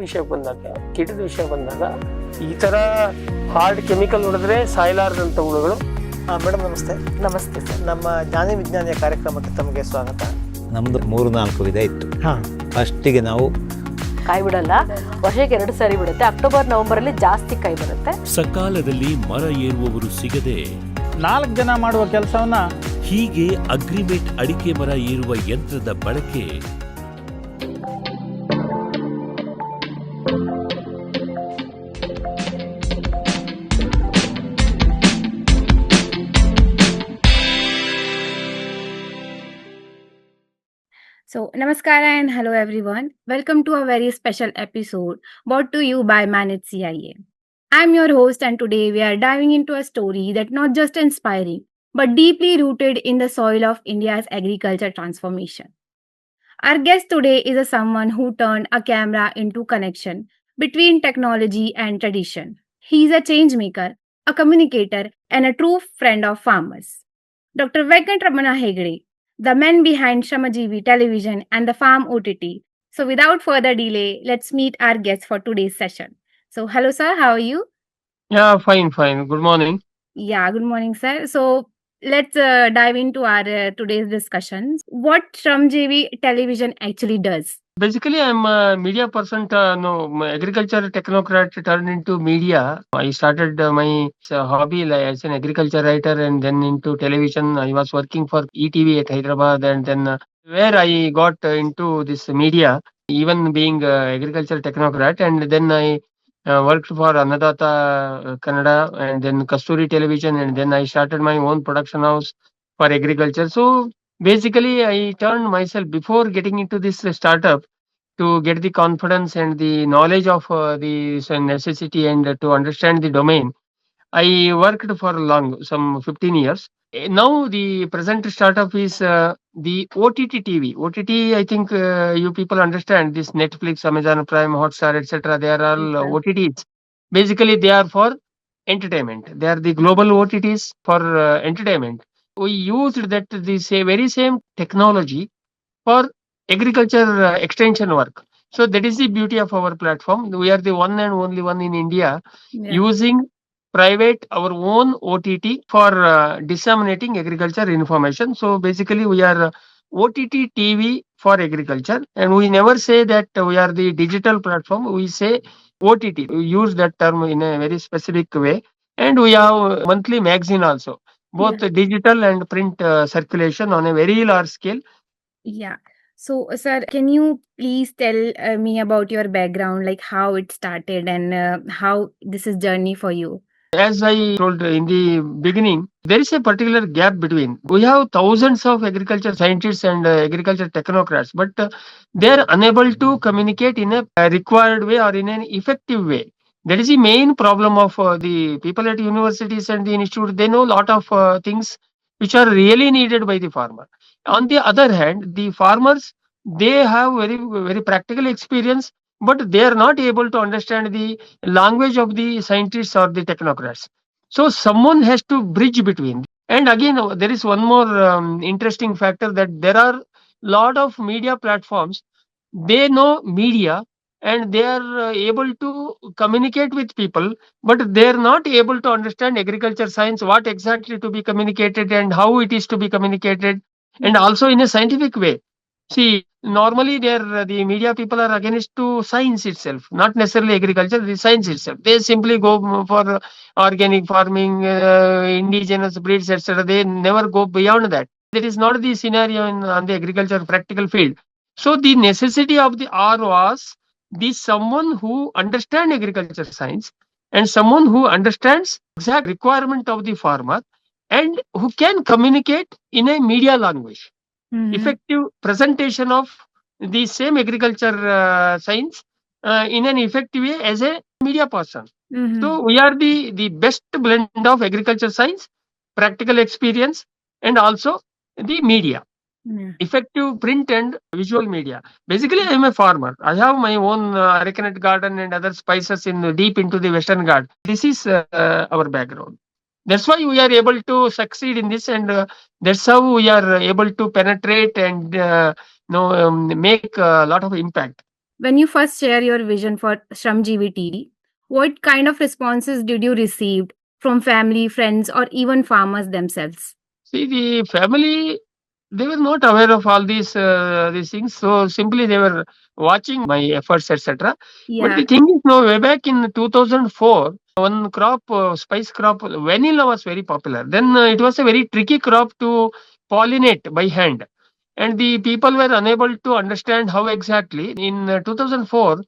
ವಿಷಯಕ್ಕೆ ಬಂದಾಗ, ಕೀಟದ ವಿಷಯ ಬಂದಾಗ ಈ ಥರ ಹಾರ್ಡ್ ಕೆಮಿಕಲ್ ಹೊಡೆದ್ರೆ ಸಾಯಲಾರದಂಥ ಹುಳುಗಳು. ಮೇಡಮ್ ನಮಸ್ತೆ. ನಮಸ್ತೆ ಸರ್. ನಮ್ಮ ಜ್ಞಾನ ವಿಜ್ಞಾನಿಯ ಕಾರ್ಯಕ್ರಮಕ್ಕೆ ತಮಗೆ ಸ್ವಾಗತ. ನಮ್ಮದು 3-4 ವಿಧ ಇತ್ತು. ಅಷ್ಟಿಗೆ ನಾವು ಕಾಯಿ ಬಿಡಲ್ಲ, ವರ್ಷಕ್ಕೆ 2 ಸಾರಿ ಬಿಡುತ್ತೆ. ಅಕ್ಟೋಬರ್ ನವೆಂಬರಲ್ಲಿ ಜಾಸ್ತಿ ಕಾಯಿ ಬರುತ್ತೆ. ಸಕಾಲದಲ್ಲಿ ಮರ ಏರುವವರು ಸಿಗದೆ 4 ಜನ ಮಾಡುವ ಕೆಲಸವನ್ನ ಹೀಗೆ ಅಗ್ರಿಮೇಟ್ ಅಡಿಕೆ ಮರ ಏರುವ ಯಂತ್ರದ ಬಳಕೆ So, Namaskara and hello everyone. Welcome to a very special episode brought to you by Manage CIA. I'm your host, and today we are diving into a story that not just inspiring but deeply rooted in the soil of India's agriculture transformation. Our guest today is someone who turned a camera into connection between technology and tradition. He's a change maker, a communicator, and a true friend of farmers. Dr. Venkataramana Hegde, the man behind Sharamajeevi television and the farm OTT. So without further delay, let's meet our guest for today's session. So hello sir, how are you? Yeah, fine. Good morning. Yeah, good morning sir. So let's dive into our today's discussions. What Sharamajeevi television actually does? Basically, I'm a media person, agriculture technocrat turned into media. I started my hobby as an agriculture writer, and then into television. I was working for ETV at Hyderabad, and then where I got into this media, even being agriculture technocrat, and then I worked for Annadata Kannada, and then Kasturi Television, and then I started my own production house for agriculture. So basically, I turned myself, before getting into this startup, to get the confidence and the knowledge of the necessity and to understand the domain. I worked for some 15 years. Now the present startup is the OTT TV. OTT, I think you people understand this Netflix, Amazon Prime, Hotstar, etc. They are all OTTs. Basically, they are for entertainment. They are the global OTTs for entertainment. We used that very same technology for agriculture extension work. So that is the beauty of our platform. We are the one and only one in India using private, our own OTT for disseminating agriculture information. So basically we are OTT TV for agriculture, and we never say that we are the digital platform. We say OTT. We use that term in a very specific way, and we have monthly magazine also, both digital and print circulation on a very large scale. Yeah. So, sir, can you please tell me about your background, like how it started and how this is journey for you? As I told in the beginning, there is a particular gap between. We have thousands of agriculture scientists and agriculture technocrats, but they are unable to communicate in a required way or in an effective way. That is the main problem of the people at universities and the institute. They know a lot of things which are really needed by the farmer. On the other hand, the farmers, they have very practical experience, but they are not able to understand the language of the scientists or the technocrats. So someone has to bridge between. And again, there is one more interesting factor, that there are lot of media platforms. They know media and they are able to communicate with people, but they are not able to understand agriculture science, what exactly to be communicated and how it is to be communicated, and also in a scientific way. See, normally the media people are against to science itself, not necessarily agriculture, the science itself. They simply go for organic farming, indigenous breeds, etc. They never go beyond that. That is not the scenario on the agriculture practical field. So the necessity of the R was someone who understands agriculture science and someone who understands exact requirement of the farmer and who can communicate in a media language. Effective presentation of the same agriculture science in an effective way as a media person. So we are the best blend of agriculture science, practical experience, and also the media. Effective print and visual media. Basically, I am a farmer. I have my own arecanut garden and other spices deep into the Western Ghats. This is our background. That's why we are able to succeed in this, and that's how we are able to penetrate and make a lot of impact. When you first share your vision for Shramjeevi TV, what kind of responses did you receive from family, friends, or even farmers themselves? See, the family, they were not aware of all these things. So simply they were watching my efforts, etc. But Yeah. the thing is, no, way back in 2004, one crop, spice crop, vanilla was very popular. Then it was a very tricky crop to pollinate by hand. And the people were unable to understand how exactly. In 2004,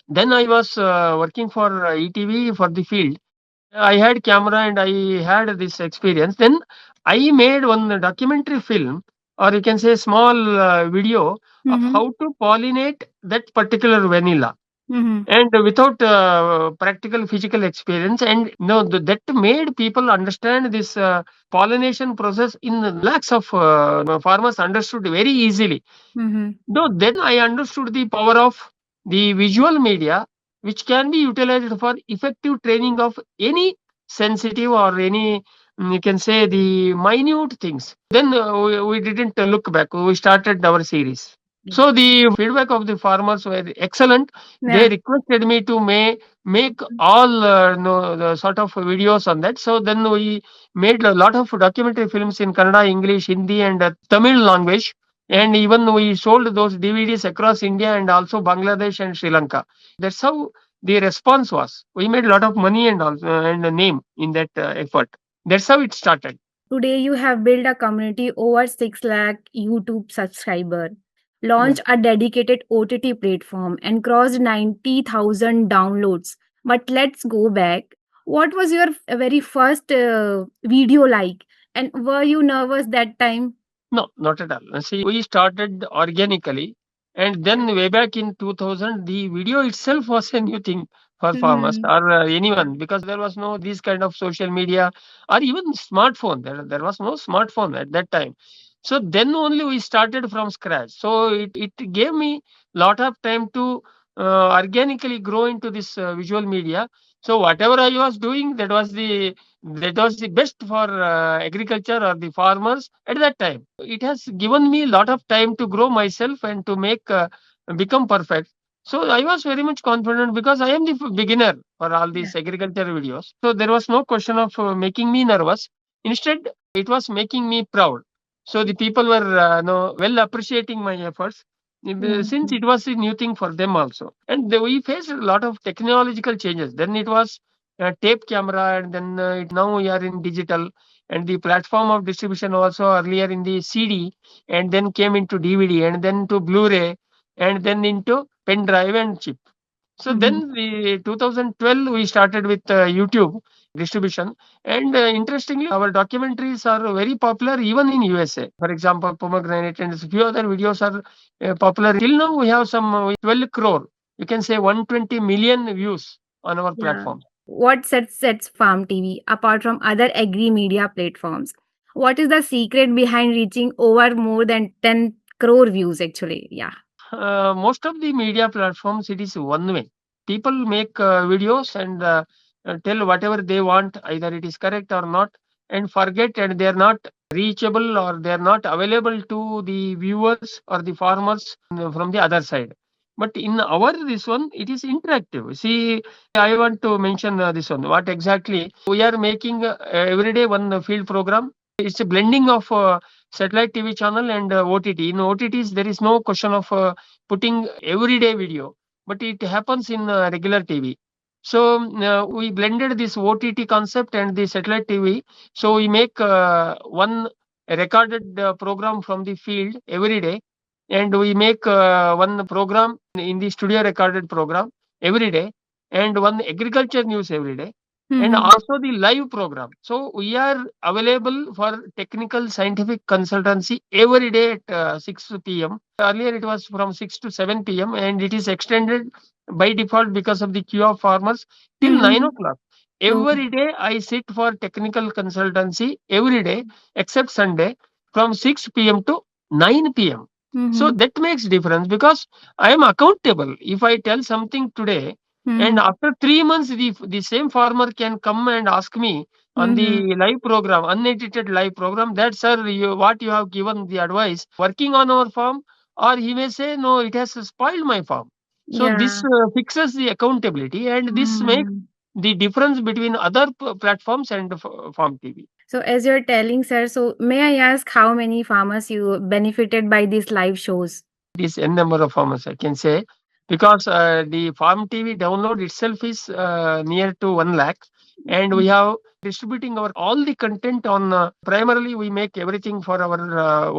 then I was working for ETV for the field. I had camera and I had this experience. Then I made one documentary film, or you can say small video of Mm-hmm. how to pollinate that particular vanilla, Mm-hmm. and without practical physical experience. And that made people understand this pollination process in lakhs of farmers understood very easily. Mm-hmm. No, then I understood the power of the visual media, which can be utilized for effective training of any sensitive or any, you can say, the minute things. Then we didn't look back. We started our series. So the feedback of the farmers were excellent. They Yeah. requested me to make all the sort of videos on that. So then we made a lot of documentary films in Kannada, English, Hindi, and Tamil language. And even we sold those DVDs across India and also Bangladesh and Sri Lanka. That's how the response was. We made a lot of money and also and a name in that effort. That's how it started. Today, you have built a community over 6 lakh YouTube subscriber, Yeah. launched a dedicated OTT platform, and crossed 90,000 downloads. But let's go back. What was your very first video like? And were you nervous that time? No, not at all. See, we started organically, and then way back in 2000, the video itself was a new thing for farmers Mm-hmm. or anyone, because there was no these kind of social media or even smartphone. There was no smartphone at that time. So then only we started from scratch. So it gave me lot of time to organically grow into this visual media. So whatever I was doing, that was the best for agriculture or the farmers at that time. It has given me a lot of time to grow myself and to make become perfect. So I was very much confident because I am the beginner for all these agriculture videos. So there was no question of making me nervous. Instead, it was making me proud. So the people were well appreciating my efforts, since Mm-hmm. it was a new thing for them also. And we faced a lot of technological changes. Then it was tape camera, and then now we are in digital, and the platform of distribution also earlier in the CD, and then came into DVD, and then to Blu-ray, and then into pen drive and chip. So Mm-hmm. then the 2012 we started with YouTube distribution, and interestingly our documentaries are very popular even in USA. For example, pomegranate and a few other videos are popular. Till now we have some 12 crore, you can say 120 million views on our Yeah. platform. What sets Farm TV apart from other agri media platforms? What is the secret behind reaching over more than 10 crore views actually? Yeah. Most of the media platforms, it is one way. People make videos and tell whatever they want, either it is correct or not, and forget, and they are not reachable or they are not available to the viewers or the farmers from the other side. But in our this one, it is interactive. See, I want to mention this one. What exactly we are making every day one field program. It's a blending of satellite TV channel and OTT. In OTTs, there is no question of putting everyday video, but it happens in regular TV. So we blended this OTT concept and the satellite TV. So we make one recorded program from the field every day, and we make one program in the studio recorded program every day, and one agriculture news every day, and Mm-hmm. also the live program. So we are available for technical scientific consultancy every day at 6 p.m. Earlier it was from 6 to 7 p.m. and it is extended by default because of the queue of farmers till 9 Mm-hmm. o'clock. Oh. Every day I sit for technical consultancy every day except Sunday from 6 p.m. to 9 p.m. So Mm-hmm. that makes difference because I am accountable. If I tell something today, and Mm-hmm. after 3 months, the same farmer can come and ask me on Mm-hmm. the live program, unedited live program, that sir, what you have given the advice working on our farm, or he may say, no, it has spoiled my farm. So this Yeah. fixes the accountability, and this makes Mhm. the difference between other platforms and farm TV. So as you're telling, sir, so may I ask how many farmers you benefited by these live shows? It is n number of farmers, I can say, because the farm TV download itself is near to 1 lakh, and we have distributing our all the content on primarily we make everything for our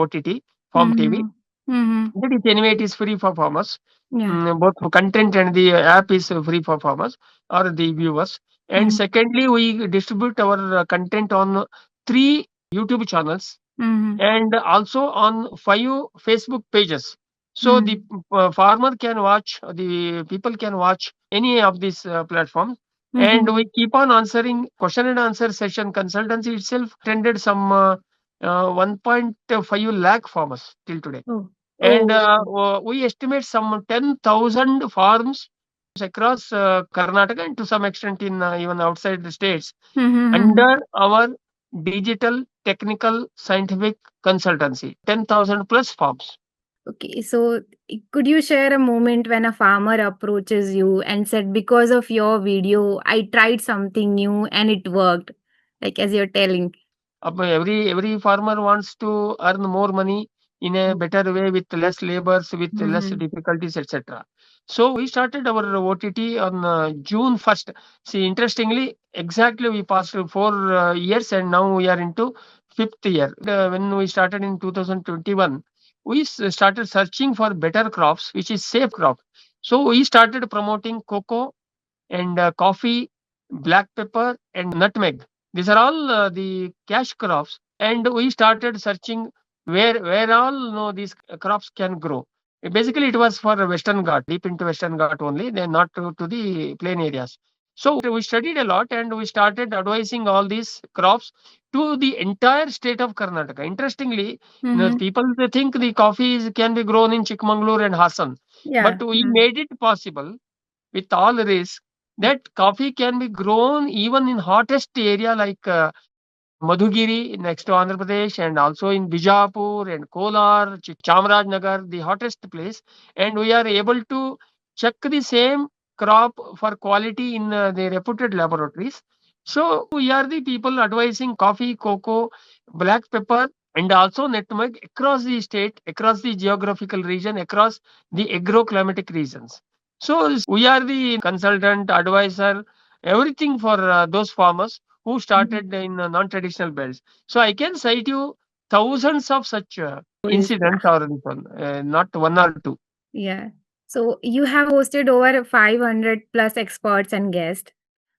OTT farm TV. Mm-hmm. Mm-hmm. That is anyway it is free for farmers. Yeah. Both content and the app is free for farmers or the viewers. And Mm-hmm. secondly, we distribute our content on 3 YouTube channels Mm-hmm. and also on 5 Facebook pages. So the Mm-hmm. farmer can watch, the people can watch any of these platforms. And Mm-hmm. we keep on answering question and answer session. Consultancy itself attended some 1.5 lakh farmers till today. Oh. And Oh. we estimate some 10,000 farms across Karnataka and to some extent in even outside the states Mm-hmm. under our digital technical scientific consultancy. 10,000 plus farms. Okay, so could you share a moment when a farmer approaches you and said, because of your video, I tried something new and it worked? Like as you're telling. Every farmer wants to earn more money in a better way with less labors, with less Mm-hmm. difficulties, etc. So we started our OTT on June 1st. See, interestingly, exactly we passed 4 years and now we are into fifth year. When we started in 2021, we started searching for better crops, which is safe crop. So we started promoting cocoa and coffee, black pepper, and nutmeg. These are all the cash crops, and we started searching where all these crops can grow. Basically, it was for Western Ghat, deep into Western Ghat only, then not to the plain areas. So we studied a lot, and we started advising all these crops to the entire state of Karnataka. Interestingly, Mm-hmm. people they think the coffee can be grown in Chikmagalur and Hassan, but Yeah. we made it possible with all risk that coffee can be grown even in hottest area like Madhugiri next to Andhra Pradesh and also in Bijapur and Kolar, Chamarajnagar, the hottest place. And we are able to check the same crop for quality in the reputed laboratories. So we are the people advising coffee, cocoa, black pepper, and also nutmeg across the state, across the geographical region, across the agroclimatic regions. So we are the consultant, advisor, everything for those farmers who Mm-hmm. started in non-traditional belts. So I can cite you thousands of such Stories. incidents or this one, not one or two. Yeah. So you have hosted over 500 plus experts and guests.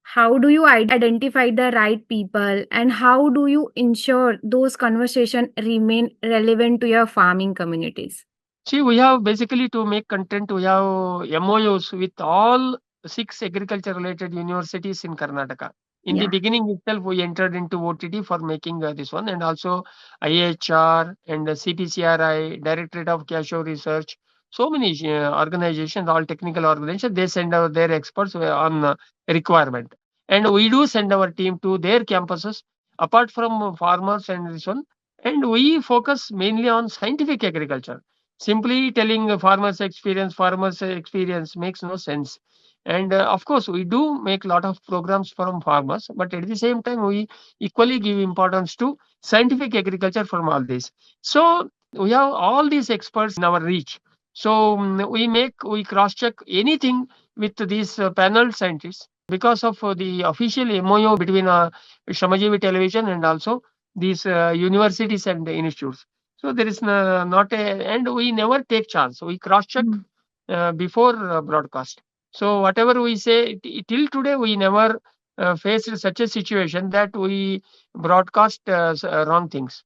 How do you identify the right people and how do you ensure those conversations remain relevant to your farming communities? See, we have basically to make content, we have MOUs with all 6 agriculture related universities in Karnataka. In the Yeah. beginning itself, we entered into OTT for making this one, and also IHR and CPCRI, Directorate of Cashew Research. So many organizations, all technical organizations, they send out their experts on requirement. And we do send our team to their campuses, apart from farmers and this one. And we focus mainly on scientific agriculture. Simply telling farmers experience makes no sense. And of course, we do make a lot of programs from farmers, but at the same time, we equally give importance to scientific agriculture from all this. So we have all these experts in our reach. So we cross check anything with these panel scientists because of the official MOU between Sharamajeevi television and also these universities and institutes. So there is not a, and we never take chance. We cross check Mm. before broadcast. So whatever we say till today, we never faced such a situation that we broadcast wrong things.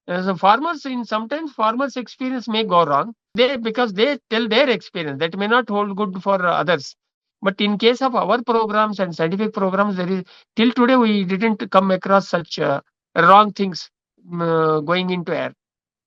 So farmers, in sometimes farmers' experience may go wrong. They because they tell their experience that may not hold good for others. But in case of our programs and scientific programs, there is till today we didn't come across such wrong things going into air.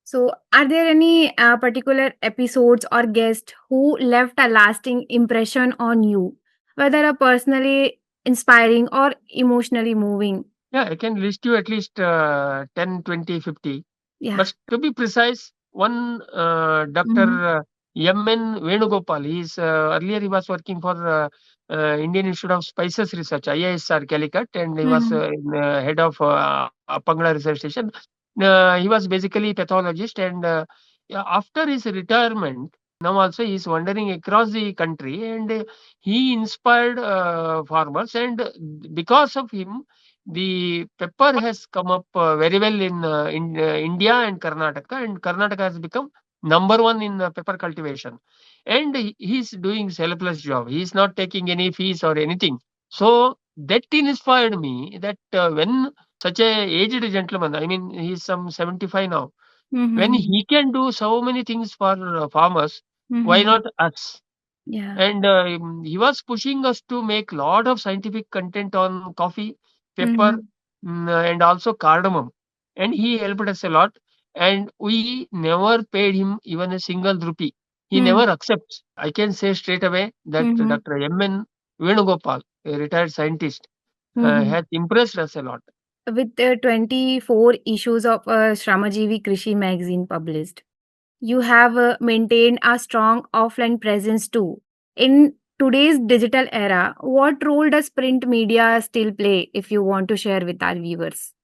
So, are there any particular episodes or guests who left a lasting impression on you, whether a personally inspiring or emotionally moving? Yeah, I can list you at least 10, 20, 50. Yeah. But to be precise, one Mhm. Dr. M.N. Venugopal. Earlier he was working for Indian Institute of Spices Research, IISR Calicut, and he was head of Pangla Research Station. He was basically pathologist, and yeah, after his retirement, now also he is wandering across the country, and he inspired farmers, and because of him, the pepper has come up very well in India and Karnataka, and Karnataka has become number one in pepper cultivation. And he's doing selfless job. He's not taking any fees or anything. So that inspired me that when such a aged gentleman, I mean, he's some 75 now, when Mhm. he can do so many things for farmers, why Mhm. not us? Yeah. And he was pushing us to make lot of scientific content on coffee, pepper, Mhm. and also cardamom. And he helped us a lot. And we never paid him even a single rupee. He Mhm. never accepts. I can say straight away that Mhm. Dr. M.N. Venugopal, a retired scientist, Mhm. has impressed us a lot. With the 24 issues of Shramajeevi Krishi magazine published, you have maintained a strong offline presence too. In today's digital era, what role does print media still play if you want to share with our viewers?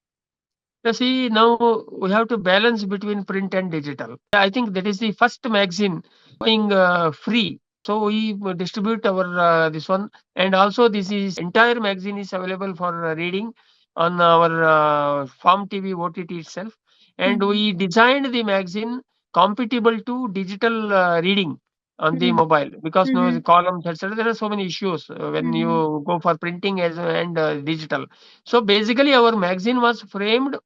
See, now we have to balance between print and digital. I think that is the first magazine going free. So we distribute our this one, and also this is entire magazine is available for reading on our Farm TV OTT itself. And Mhm. we designed the magazine compatible to digital reading on the Mhm. mobile, because now the Mhm. columns, etc. There are so many issues when Mhm. you go for printing as and digital. So basically, our magazine was framed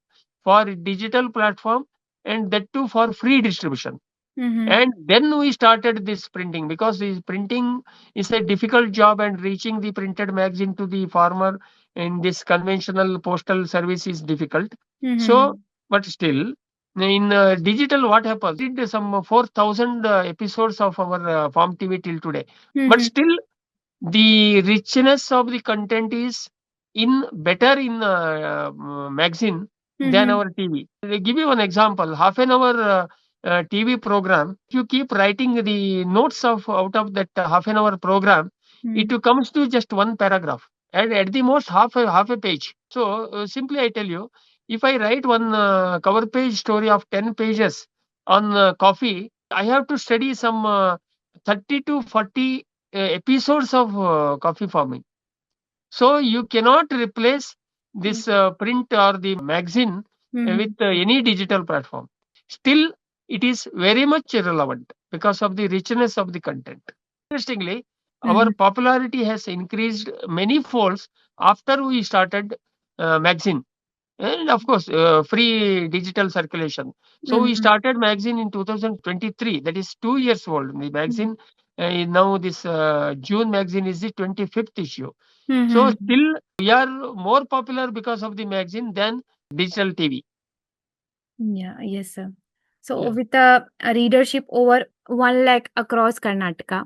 for digital platform, and that too for free distribution. Mhm. And then we started this printing, because this printing is a difficult job, and reaching the printed magazine to the farmer in this conventional postal service is difficult. So, Mhm. but still, in digital, what happens? We did some 4,000 episodes of our Farm TV till today. But Mhm. still, the richness of the content is in better in magazine than Mhm. our TV. They give you one example. Half an hour TV program. If you keep writing the notes of out of that half an hour program, it Mhm. comes to just one paragraph, and at the most half a page. So simply I tell you, if I write one cover page story of 10 pages on coffee, I have to study some 30 to 40 episodes of coffee farming. So you cannot replace this print or the magazine with Mhm. any digital platform. Still, it is very much relevant because of the richness of the content. Interestingly, our Mhm. popularity has increased many folds after we started magazine, and of course free digital circulation. So we Mhm. started magazine in 2023, that is 2 years old. The Mhm. magazine now this June magazine is the 25th issue. So Mhm. still we are more popular because of the magazine than digital TV. Yeah, yes, sir. So, Yeah, with a readership over 1 lakh across Karnataka,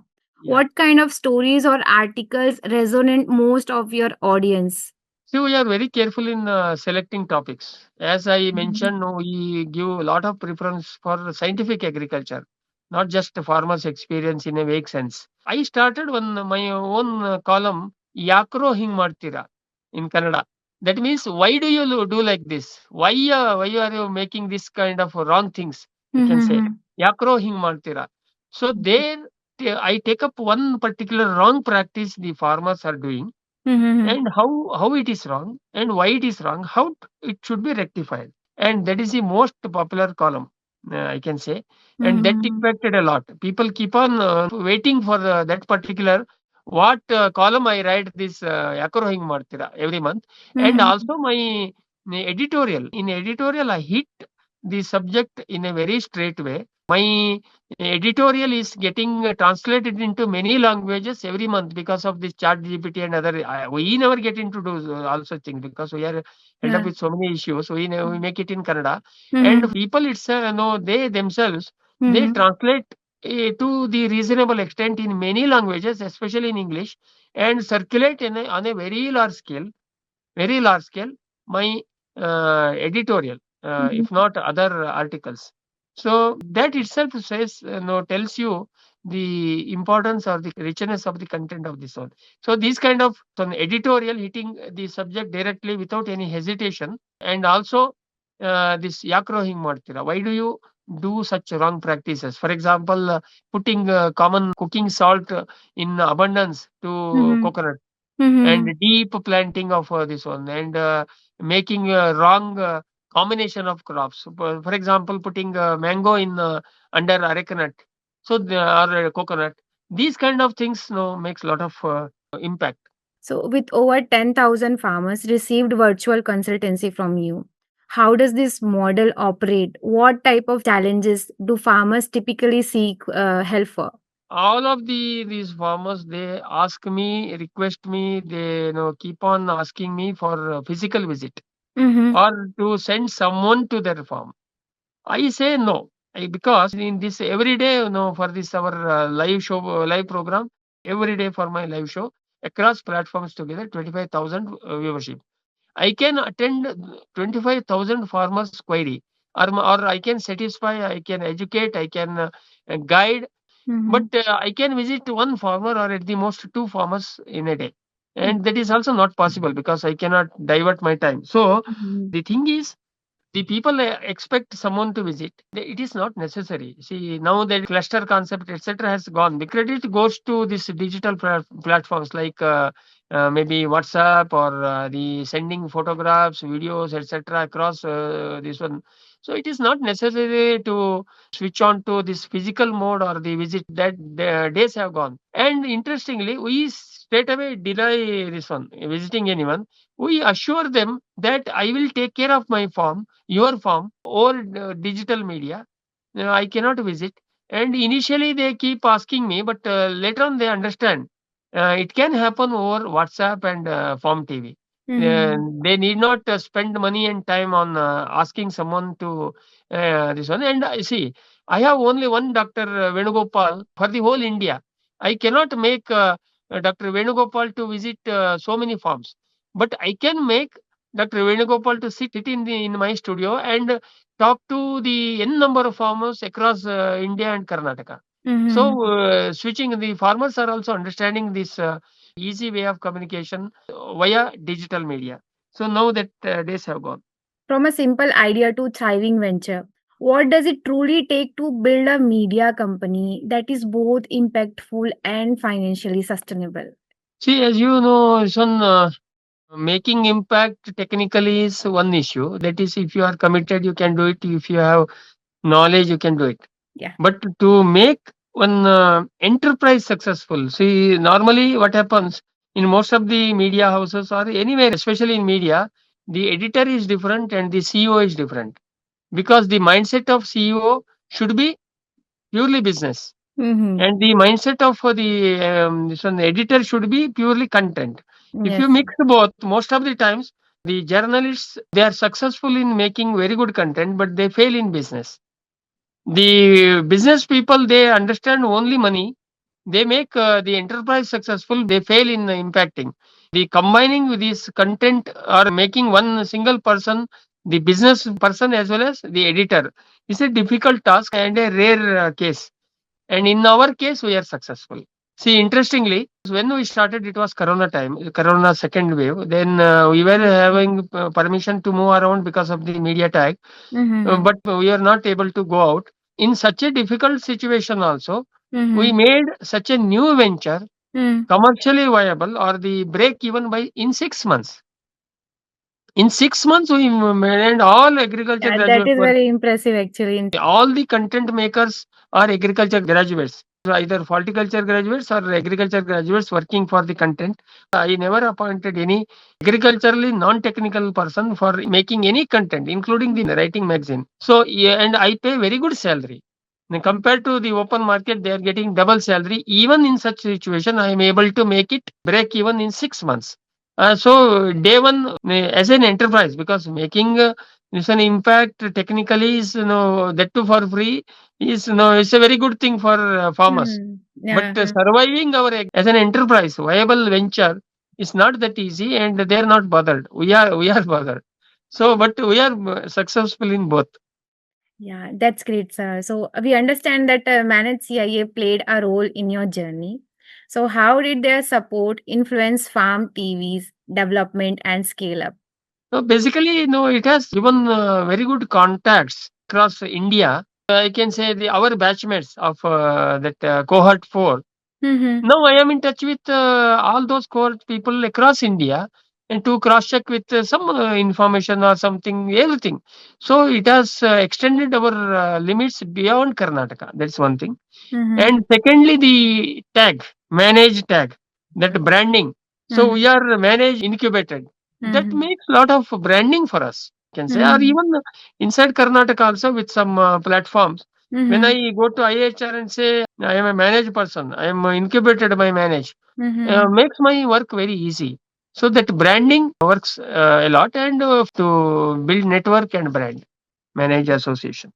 yeah. what kind of stories or articles resonate most of your audience? So we are very careful in selecting topics. As I Mhm. mentioned, no, we give a lot of preference for scientific agriculture, not just farmers' experience in a vague sense. I started one my own column, Yakro hing ಮಾಡ್ತೀರಾ in Kannada. That means, why do you do like this? Why are you making this kind of wrong things? You can say Mhm. Yakro hing ಮಾಡ್ತೀರಾ. So there, I take up one particular wrong practice the farmers are doing, Mhm. and how it is wrong and why it is wrong, how it should be rectified. And that is the most popular column, I can say. And that Mhm. impacted a lot. People keep on waiting for that particular what column I write this Yakorohing Martira every month. And Mhm. also my editorial. In editorial, I hit the subject in a very straight way. My editorial is getting translated into many languages every month because of this chat GPT and other. We never get into do all such things because we are held up Yeah. with so many issues. We make it in Kannada, and Mhm. people it's no, they themselves they Mhm. translate to the reasonable extent in many languages, especially in English, and circulate on a very large scale. My editorial, if Mhm. not other articles. So that itself says, tells you the importance or the richness of the content of this one. So these kind of an editorial hitting the subject directly without any hesitation, and also this yakrohing ಮಾಡ್ತೀರಾ. Why do you do such wrong practices? For example, putting common cooking salt in abundance to Mm-hmm. coconut, and Mm-hmm. deep planting of this one, and making a wrong combination of crops. For example, putting mango in under arecanut, so or coconut. These kind of things, makes a lot of impact. So, with over 10,000 farmers received virtual consultancy from you, how does this model operate? What type of challenges do farmers typically seek help for? All of these farmers, they ask me, request me, they keep on asking me for a physical visit Mm-hmm. or to send someone to their farm. I say no. Because in this every day, for this our live show, live program, every day for my live show across platforms together, 25,000 viewership. I can attend 25,000 farmers query, or I can satisfy, I can educate, I can guide, but Mm-hmm. I can visit one farmer or at the most two farmers in a day. And that is also not possible because I cannot divert my time. So Mm-hmm. the thing is, the people expect someone to visit. It is not necessary. See, now the cluster concept, etc., has gone. The credit goes to this digital platforms like maybe WhatsApp, or the sending photographs, videos, etc., across this one. So it is not necessary to switch on to this physical mode or the visit. That the days have gone. And interestingly, we straight away deny this one, visiting anyone. We assure them that I will take care of my farm, your farm, or digital media. I cannot visit. And initially they keep asking me, but later on they understand. It can happen over WhatsApp and farm TV. Mm-hmm. They need not spend money and time on asking someone to this one. And I see, I have only one Dr. Venugopal for the whole India. I cannot make Dr. Venugopal to visit so many farms, but I can make Dr. Venugopal to sit in my studio and talk to the n number of farmers across India and Karnataka. Mm-hmm. So switching, the farmers are also understanding this easy way of communication via digital media. So now that days have gone. From a simple idea to thriving venture, what does it truly take to build a media company that is both impactful and financially sustainable? See, as you know, son, making impact technically is one issue. That is, if you are committed, you can do it. If you have knowledge, you can do it. Yeah. But to make one enterprise successful, see, normally what happens in most of the media houses or anywhere, especially in media, the editor is different and the CEO is different, because the mindset of CEO should be purely business, Mm-hmm. and the mindset of the this one editor should be purely content. If you Yes. mix both, most of the times the journalists, they are successful in making very good content, but they fail in business. The business people, they understand only money. They make the enterprise successful. They fail in impacting. The combining with this content or making one single person, the business person as well as the editor, is a difficult task and a rare case. And in our case, we are successful. See, interestingly, when we started, it was Corona time, Corona second wave. Then we were having permission to move around because of the media tag, Mm-hmm. but we are not able to go out. In such a difficult situation, also, we Mm-hmm. made such a new venture Mm. commercially viable or the break even by in 6 months. In 6 months, we made, and all agriculture Yeah, that graduates is were, very impressive actually. all the content makers are agriculture graduates, either horticulture graduates or agriculture graduates working for the content. I never appointed any agriculturally non-technical person for making any content, including the writing magazine. So, yeah, and I pay very good salary. Then compared to the open market, they are getting double salary. Even in such situation, I am able to make it break even in 6 months. So day one, as an enterprise, because making it's an impact technically is, that too for free is, it's a very good thing for farmers. Mm. But Yeah. surviving our as an enterprise viable venture is not that easy, and they are not bothered. We are bothered. So, but we are successful in both. Yeah, that's great, sir. So we understand that Manage CIA played a role in your journey. So how did their support influence farm TV's development and scale up? So basically, it has given very good contacts across India. I can say our batchmates of that cohort 4. Mm-hmm. Now I am in touch with all those cohort people across India and to cross check with some information or something, everything. So it has extended our limits beyond Karnataka. That's one thing. Mm-hmm. And secondly, the tag, manage tag, that branding. So we are managed incubated. That Mm-hmm. makes a lot of branding for us, can say, or Mm-hmm. even inside Karnataka also with some platforms. When Mm-hmm. I go to IHR and say I am a managed person, I am incubated by manage, Mm-hmm. makes my work very easy. So that branding works a lot and to build network and brand, manage association.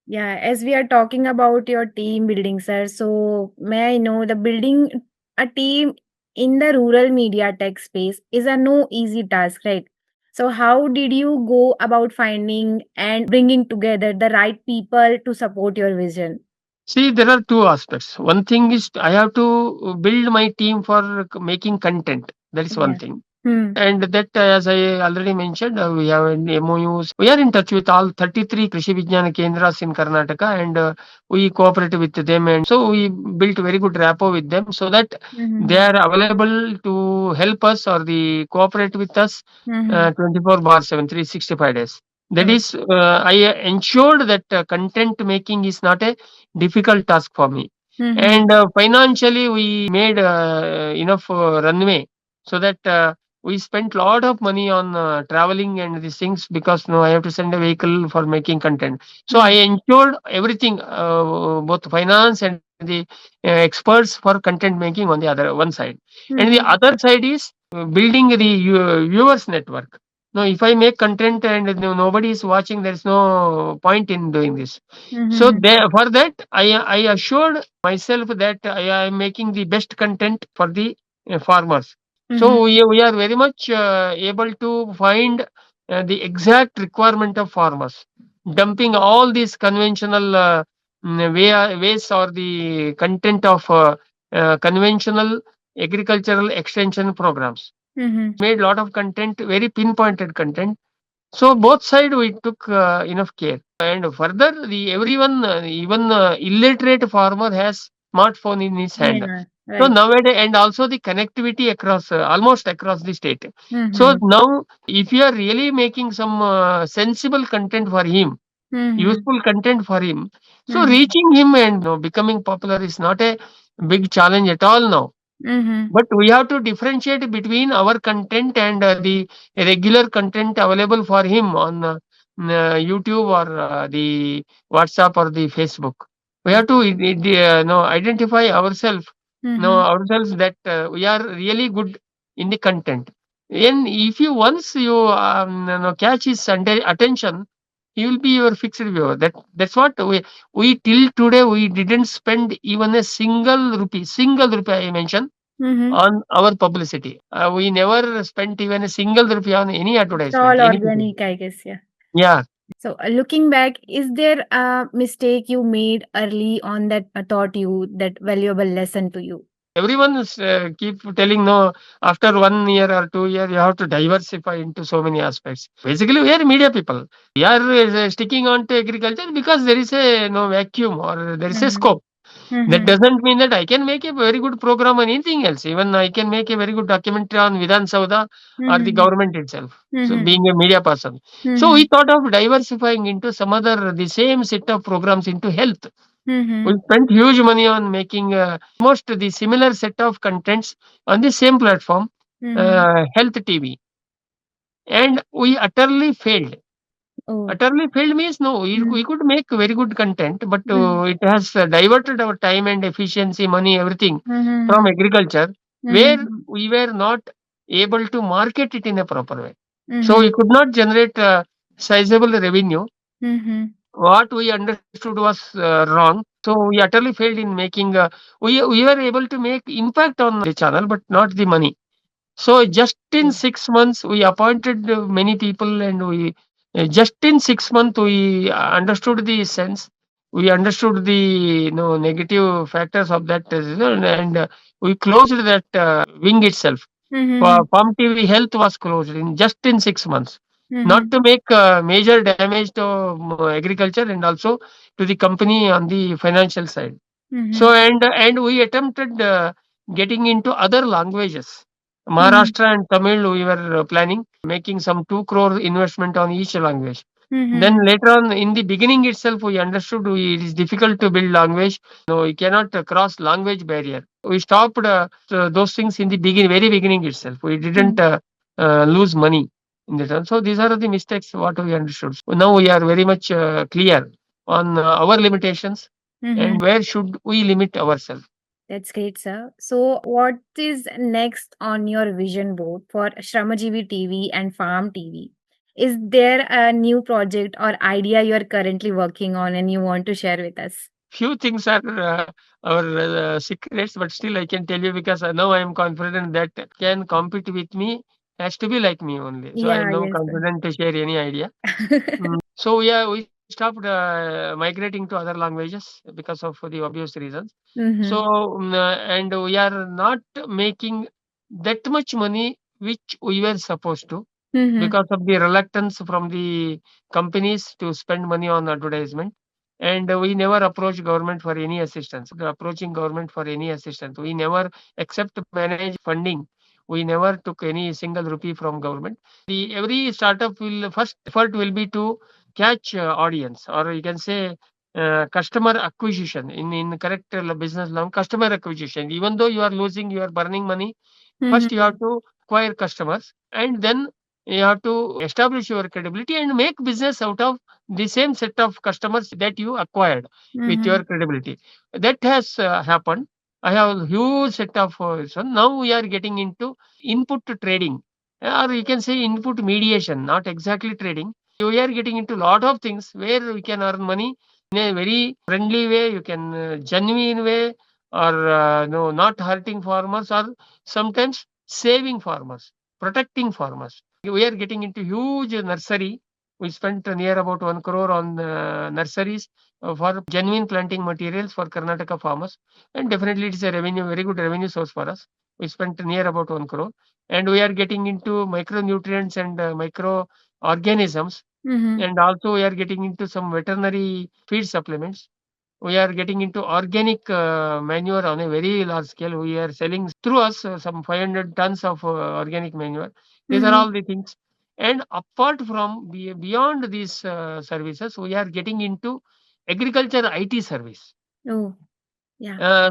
Yeah, as we are talking about your team building, sir, so may I know the building a team in the rural media tech space is a no easy task, right? So how did you go about finding and bringing together the right people to support your vision? See, there are two aspects. One thing is I have to build my team for making content. That is one Yeah. thing. Hmm. And that, as I already mentioned, we have an MOUs. We are in touch with all 33 Krishi Vijnana Kendras in Karnataka, and we cooperate with them. And so we built very good rapport with them so that they Mm-hmm. are available to help us or the cooperate with us Mm-hmm. 24 bar 7, 365 days. That Oh. is, I ensured that content making is not a difficult task for me. Mm-hmm. And financially, we made enough runway so that we spent lot of money on traveling and these things because I have to send a vehicle for making content. So I Mm-hmm. ensured everything, both finance and the experts for content making on the other one side, and the Mm-hmm. other side is building the viewers network. Now, if I make content and nobody is watching, there is no point in doing this. So Mm-hmm. there, for that, I assured myself that I am making the best content for the farmers. Mm-hmm. So we are very much able to find the exact requirement of farmers, dumping all these conventional ways or the content of conventional agricultural extension programs. Mm-hmm. Made lot of content, very pinpointed content, so both side we took enough care. And further, the everyone, even illiterate farmer has smartphone in his hand. Yeah, So right. nowadays, and also the connectivity across almost across the state. So Mm-hmm. now, if you are really making some sensible content for him, Mm-hmm. useful content for him, so Mm-hmm. reaching him and becoming popular is not a big challenge at all now. Mm-hmm. But we have to differentiate between our content and the regular content available for him on YouTube or the WhatsApp or the Facebook. We have to identify ourselves, Mm-hmm. that we are really good in the content. And if you once you catch his attention, he will be your fixed viewer. That's what we till today we didn't spend even a single rupee I mentioned Mm-hmm. on our publicity. We never spent even a single rupee on any It's advertisement, all any publicity. organic, I guess. Yeah. Yeah. So, looking back, is there a mistake you made early on that taught you that valuable lesson to you? Everyone is keep telling no, after 1 year or 2 year, you have to diversify into so many aspects. Basically, we are media people. We are sticking on to agriculture because there is a no vacuum or there is a Mm-hmm. scope. That Mm-hmm. doesn't mean that I can make a very good program on anything else. Even I can make a very good documentary on Vidhan Sauda or the Mm-hmm. government itself. So Mm-hmm. being a media person. So Mm-hmm. we thought of diversifying into some other, the same set of programs into health. We Mm-hmm. spent huge money on making almost the similar set of contents on the same platform, Mm-hmm. Health TV. And we utterly failed. Oh. Utterly failed means no, Mm-hmm. we could make very good content, but Mm-hmm. it has diverted our time and efficiency, money, everything from Mm-hmm. agriculture, where Mm-hmm. we were not able to market it in a proper way. So Mm-hmm. we could not generate sizable revenue. Mm-hmm. What we understood was wrong. So we utterly failed in making. We were able to make impact on the channel, but not the money. So just in Oh. 6 months, we appointed many people and we Just in 6 months, we understood the sense. We understood the negative factors of that season, and we closed that wing itself. Mm-hmm. Palm TV Health was closed in just in 6 months, not Mm-hmm. to make major damage to agriculture and also to the company on the financial side. So Mm-hmm. and we attempted getting into other languages. Mm-hmm. Maharashtra and Tamil, we were planning making some 2 crore investment on each language. Then Mm-hmm. later on, in the beginning itself, we understood it is difficult to build language. No, we cannot cross language barrier. We stopped those things in the very beginning itself. We didn't lose money in the term. So these are the mistakes what we understood. Now we are very much clear on our limitations Mm-hmm. and where should we limit ourselves. That's great, sir. So, what is next on your vision board for Shramajeevi TV and Farm TV? Is there a new project or idea you're currently working on and you want to share with us? Few things are our secrets, but still I can tell you because now I am confident that can compete with me has to be like me only. So I am Yeah, now yes, sir. confident to share any idea. So yeah, we stopped migrating to other languages because of the obvious reasons. So Mm-hmm. and we are not making that much money which we were supposed to Mm-hmm. because of the reluctance from the companies to spend money on advertisement. And we never approach government for any assistance. Approaching government for any assistance, we never accept manage funding. We never took any single rupee from government. The every startup will first effort will be to catch audience, or you can say customer acquisition in correct business long customer acquisition. Even though you are losing, you are burning money. First, you Mm-hmm. have to acquire customers, and then you have to establish your credibility and make business out of the same set of customers that you acquired with Mm-hmm. your credibility. That has happened. I have a huge set of so now we are getting into input trading, or you can say input mediation, not exactly trading. We are getting into a lot of things where we can earn money in a very friendly way. You can genuine way, or no, not hurting farmers, or sometimes saving farmers, protecting farmers. We are getting into huge nursery. We spent near about 1 crore on nurseries for genuine planting materials for Karnataka farmers. And definitely it is a revenue, very good revenue source for us. We spent near about 1 crore. And we are getting into micronutrients and microorganisms. Mm-hmm. And also we are getting into some veterinary feed supplements. We are getting into organic manure on a very large scale. We are selling through us some 500 tons of organic manure. These are Mm-hmm. all the things. And apart from beyond these services, we are getting into agriculture IT service. Oh, yeah.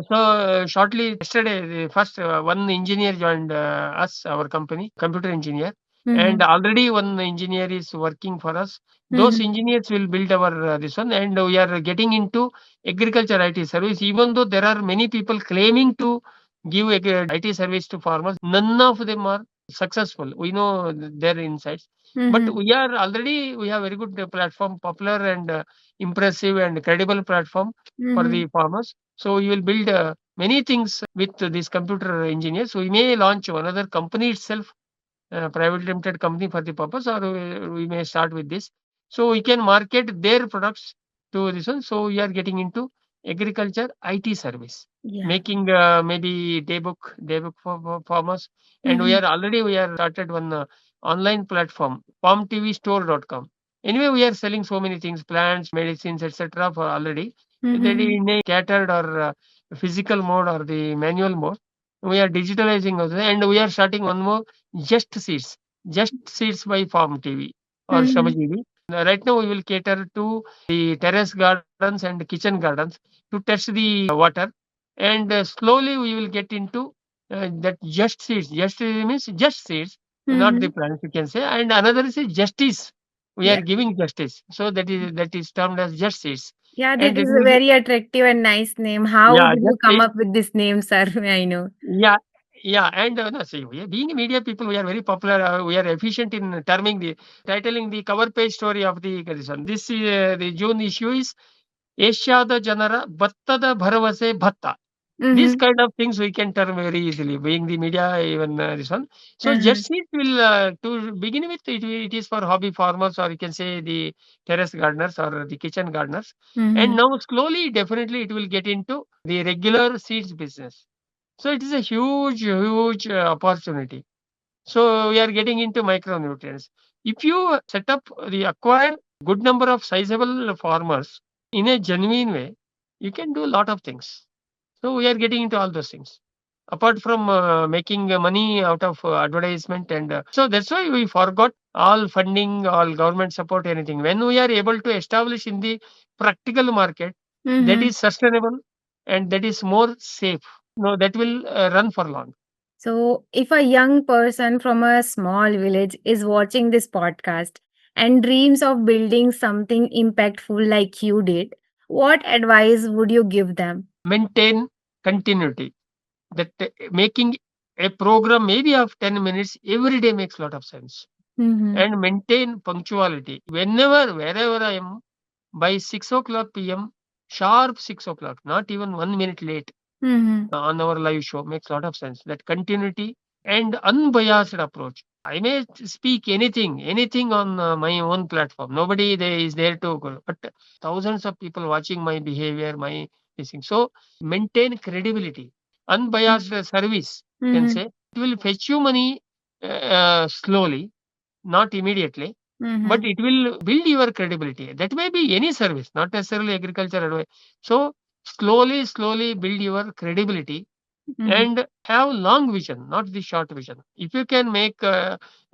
Shortly yesterday, the first one engineer joined us, our company, computer engineer, Mm-hmm. and already one engineer is working for us. Those Mm-hmm. engineers will build our this one, and we are getting into agriculture IT service. Even though there are many people claiming to give IT service to farmers, none of them are successful. We know their insights, but Mm-hmm. we have very good platform, popular and impressive and credible platform for Mm-hmm. the farmers. So we will build many things with these computer engineers. So we may launch another company itself, private limited company for the purpose, or we may start with this. So we can market their products to this one. So we are getting into agriculture IT service, Yeah. making maybe daybook for farmers. And Mm-hmm. we are started one online platform, palmtvstore.com. Anyway, we are selling so many things, plants, medicines, etc. for already. That Mm-hmm. in a catered or physical mode or the manual mode. We are digitalizing also, and we are starting one more just seeds by Farm TV or Mm-hmm. Shramajeevi. Right now, we will cater to the terrace gardens and kitchen gardens to test the water, and slowly we will get into that just seeds. Just means just seeds, not the Mm-hmm. plants. You can say, and another is justice. We Yeah. are giving justice, so that is termed as just seeds, Yeah, and that it is a will be very attractive and nice name. How yeah did you just come seeds. up with this name, sir? I know. Yeah, yeah, and no, see, being media people, we are very popular. We are efficient in titling the cover page story of the this one. This the June issue is ಏಷ್ಯಾದ ಜನರ ಭತ್ತದ ಭರವಸೆ ಭತ್ತ. These Mhm. kind of things we can turn very easily, being the media, even this one. So jet Mhm. seeds will, to begin with, it is for hobby farmers, or you can say the terrace gardeners or the kitchen gardeners. And Mhm. now slowly, definitely, it will get into the regular seeds business. So it is a huge, huge opportunity. So we are getting into micronutrients. If you set up the acquire good number of sizable farmers in a genuine way, you can do a lot of things. So we are getting into all those things. Apart from making money out of advertisement, and so that's why we forgot all funding, all government support, anything. When we are able to establish in the practical market that Mhm. is sustainable and that is more safe, no, that will run for long. So, if a young person from a small village is watching this podcast and dreams of building something impactful like you did, what advice would you give them? Maintain continuity. That making a program maybe of 10 minutes every day makes a lot of sense. Mhm. And maintain punctuality. Whenever, wherever I am, by 6 o'clock p.m., sharp 6 o'clock, not even 1 minute late Mhm. on our live show makes a lot of sense. That continuity and unbiased approach. I may speak anything on my own platform. Nobody there is there to go, but thousands of people watching my behavior, my this thing. So maintain credibility, unbiased service. You can Mhm. say it will fetch you money slowly, not immediately, but Mhm. it will build your credibility. That may be any service, not necessarily agriculture advice. So slowly build your credibility Mhm. and have long vision, not the short vision. If you can make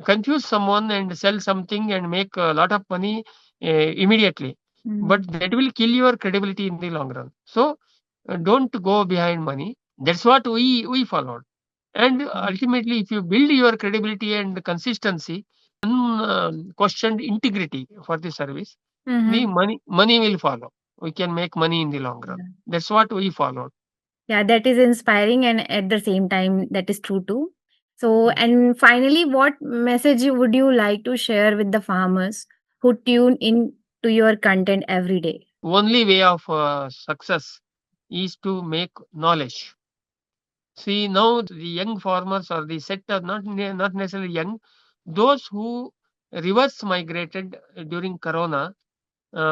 confuse someone and sell something and make a lot of money immediately, but Mhm. that will kill your credibility in the long run. So don't go behind money. That's what we followed. And ultimately, if you build your credibility and consistency, unquestioned integrity for the service, the Mhm. money will follow. We can make money in the long run. That's what we followed. Yeah, that is inspiring, and at the same time, that is true too. So, and finally, what message would you like to share with the farmers who tune in to your content every day? Only way of success is to make knowledge. See, now the young farmers or the set are not necessarily young, those who reverse migrated during Corona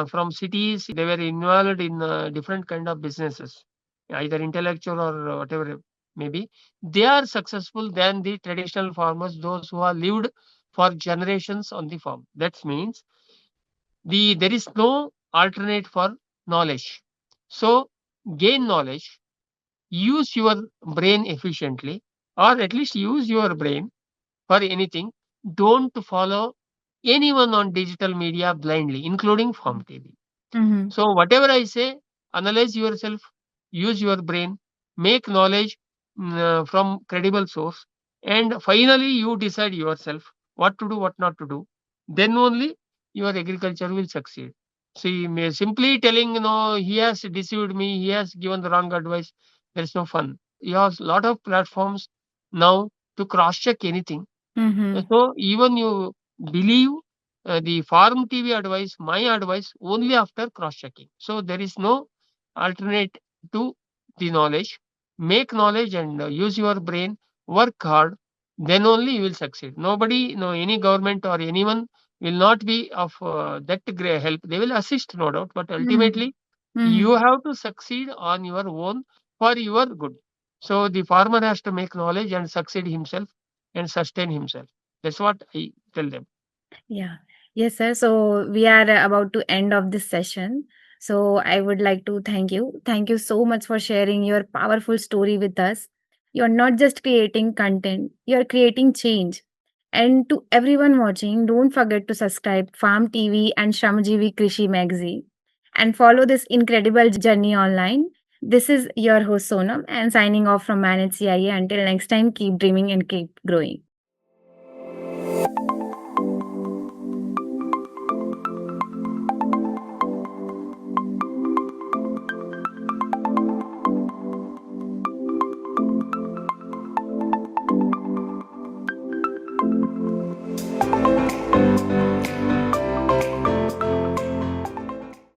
from cities, they were involved in different kind of businesses, either intellectual or whatever maybe. They are successful than the traditional farmers, those who have lived for generations on the farm. That means there is no alternate for knowledge. So gain knowledge, use your brain efficiently, or at least use your brain for anything. Don't follow anyone on digital media blindly, including farm TV. Mhm. So whatever I say, analyze yourself, use your brain, make knowledge from credible source, and finally you decide yourself what to do, what not to do. Then only your agriculture will succeed. See, simply telling, he has deceived me, he has given the wrong advice. There is no fun. You have a lot of platforms now to cross check anything. Mhm. So even you believe the farm TV advice, my advice, only after cross checking. So there is no alternate to the knowledge. Make knowledge and use your brain, work hard, then only you will succeed. Nobody, no, any government or anyone will not be of that great help. They will assist, no doubt, but Mhm. ultimately you Mhm. have to succeed on your own for your good. So the farmer has to make knowledge and succeed himself and sustain himself. That's what I tell them. Yeah. Yes, sir. So we are about to end of this session. So I would like to thank you. Thank you so much for sharing your powerful story with us. You're not just creating content, you're creating change. And to everyone watching, don't forget to subscribe Farm TV and Shramajeevi Krishi magazine and follow this incredible journey online. This is your host Sonam and signing off from Manage CIA. Until next time, keep dreaming and keep growing.